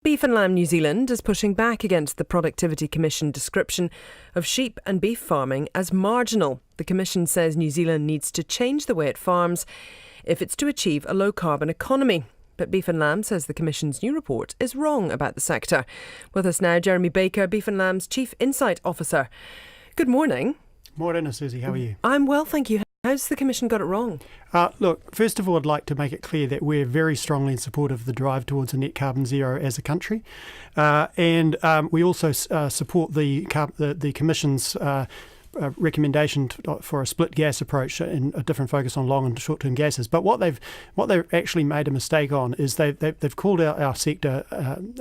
Beef and Lamb New Zealand is pushing back against the Productivity Commission description of sheep and beef farming as marginal. The Commission says New Zealand needs to change the way it farms if it's to achieve a low-carbon economy. But Beef and Lamb says the Commission's new report is wrong about the sector. With us now, Jeremy Baker, Beef and Lamb's Chief Insight Officer. Good morning. Morning, Susie. How are you? I'm well, thank you. How's the Commission got it wrong? Look, first of all, I'd like to make it clear that we're very strongly in support of the drive towards a net carbon zero as a country. And we also support the Commission's recommendation for a split gas approach and a different focus on long and short-term gases. But what they've actually made a mistake on is they've called our sector,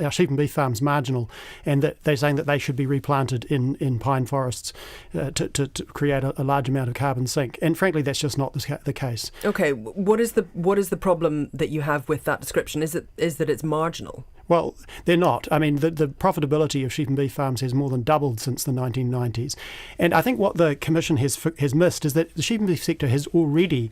our sheep and beef farms, marginal, and that they're saying that they should be replanted in pine forests to create a large amount of carbon sink. And frankly, that's just not the case. Okay, what is the problem that you have with that description? Is that it's marginal? Well, they're not. I mean, the profitability of sheep and beef farms has more than doubled since the 1990s. And I think what the Commission has missed is that the sheep and beef sector has already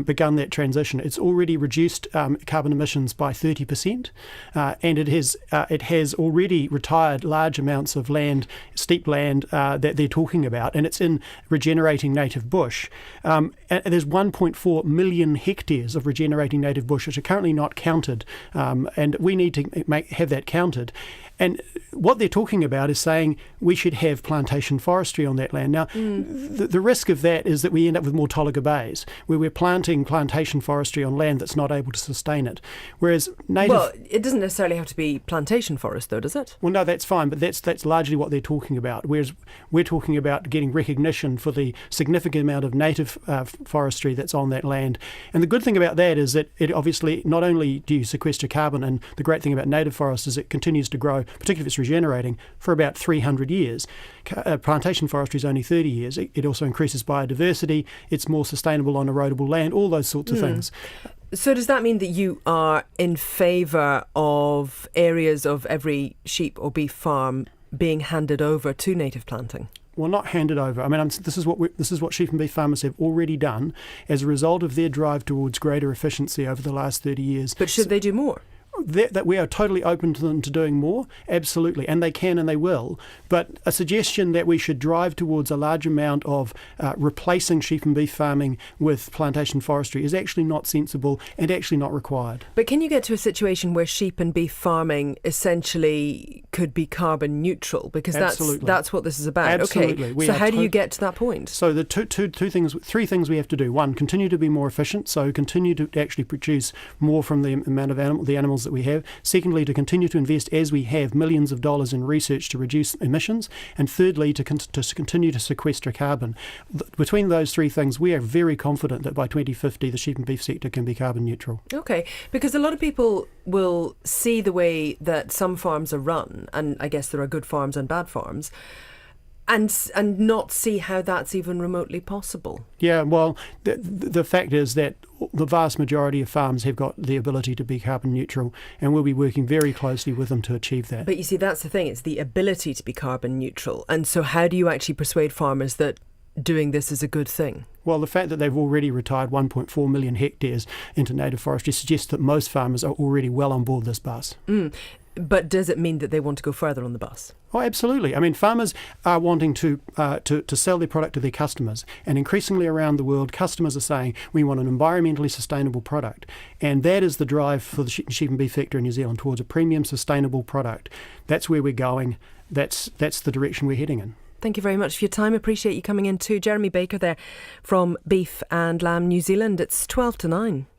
begun that transition. It's already reduced carbon emissions by 30%, and it has already retired large amounts of land, steep land that they're talking about, and it's in regenerating native bush. And there's 1.4 million hectares of regenerating native bush which are currently not counted, and we need to have that counted. And what they're talking about is saying we should have plantation forestry on that land. Now, the risk of that is that we end up with more tolaga bays, where we're planting plantation forestry on land that's not able to sustain it. Whereas native... Well, it doesn't necessarily have to be plantation forest, though, does it? Well, no, that's fine, but that's largely what they're talking about. Whereas we're talking about getting recognition for the significant amount of native forestry that's on that land. And the good thing about that is that it obviously not only do you sequester carbon, and the great thing about native forests is it continues to grow, particularly if it's regenerating, for about 300 years. Plantation forestry is only 30 years. It also increases biodiversity. It's more sustainable on erodible land, all those sorts of things. So does that mean that you are in favour of areas of every sheep or beef farm being handed over to native planting? Well, not handed over. I mean, this is what sheep and beef farmers have already done as a result of their drive towards greater efficiency over the last 30 years. But should they do more? That we are totally open to them to doing more, absolutely, and they can and they will. But a suggestion that we should drive towards a large amount of replacing sheep and beef farming with plantation forestry is actually not sensible and actually not required. But can you get to a situation where sheep and beef farming essentially could be carbon neutral? Because that's what this is about. Absolutely. Okay. So how do you get to that point? So the three things we have to do. One, continue to be more efficient. So continue to actually produce more from the amount of the animals that we have. Secondly, to continue to invest, as we have, millions of dollars in research to reduce emissions. And thirdly, to continue to sequester carbon. Between those three things, we are very confident that by 2050 the sheep and beef sector can be carbon neutral. Okay, because a lot of people will see the way that some farms are run, and I guess there are good farms and bad farms, and not see how that's even remotely possible. Yeah, well, the fact is that the vast majority of farms have got the ability to be carbon neutral, and we'll be working very closely with them to achieve that. But you see, that's the thing, it's the ability to be carbon neutral. And so how do you actually persuade farmers that doing this is a good thing? Well, the fact that they've already retired 1.4 million hectares into native forestry suggests that most farmers are already well on board this bus. But does it mean that they want to go further on the bus? Oh, absolutely. I mean, farmers are wanting to sell their product to their customers. And increasingly around the world, customers are saying, we want an environmentally sustainable product. And that is the drive for the sheep and beef sector in New Zealand, towards a premium sustainable product. That's where we're going. That's the direction we're heading in. Thank you very much for your time. Appreciate you coming in too. Jeremy Baker there from Beef and Lamb New Zealand. It's 8:50.